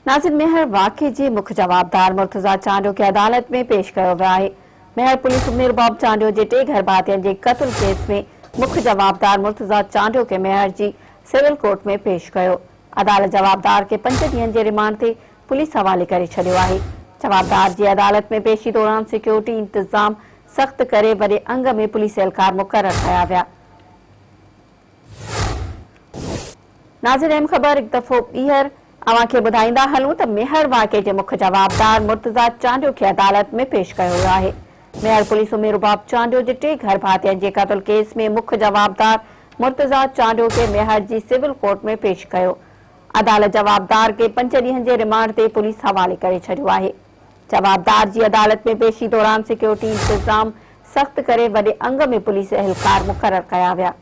नाज़िर मेहर वाक़े जे मुख्य जवाबदार मुर्तज़ा चांडियो खे अदालत में पेश कयो वियो आहे। मेहर पुलिस उमेर बॉब चांडियो जे 3 घर भातियुनि जे क़त्ल केस में मुख्य जवाबदार मुर्तज़ा चांडियो खे मेहर जी सिविल कोर्ट में पेश कयो। अदालत जवाबदार खे 5 ॾींहनि जे रिमांड ते पुलिस हवाले करे छॾियो आहे। जवाबदार जी अदालत में पेशी दौरान सिक्योरिटी इंतज़ाम सख़्त करे वॾे अंग में पुलिस एहलकार मुक़रर कया विया। नाज़िर अहम ख़बर हिकु दफ़ो ॿीहर अवां खे ॿुधाईंदा हलूं त मेहर वाक़े जे मुख्य जवाबदार मुर्तज़ा चांडियो खे अदालत में पेश कयो वियो आहे। मेहर पुलिस उमेर बॉब चांडियो जे 3 घर भातियुनि जे क़त्ल केस में मुख्य जवाबदार मुर्तज़ा चांडियो खे मेहर जी सिविल कोर्ट में पेश कयो। अदालत जवाबदार खे 5 ॾींहनि जे रिमांड ते पुलिस हवाले करे छॾियो आहे। जवाबदार जी अदालत में पेशी दौरान सिक्योरिटी इंतज़ाम सख़्त करे वॾे अंग में पुलिस एहलकार मुक़रर कया विया।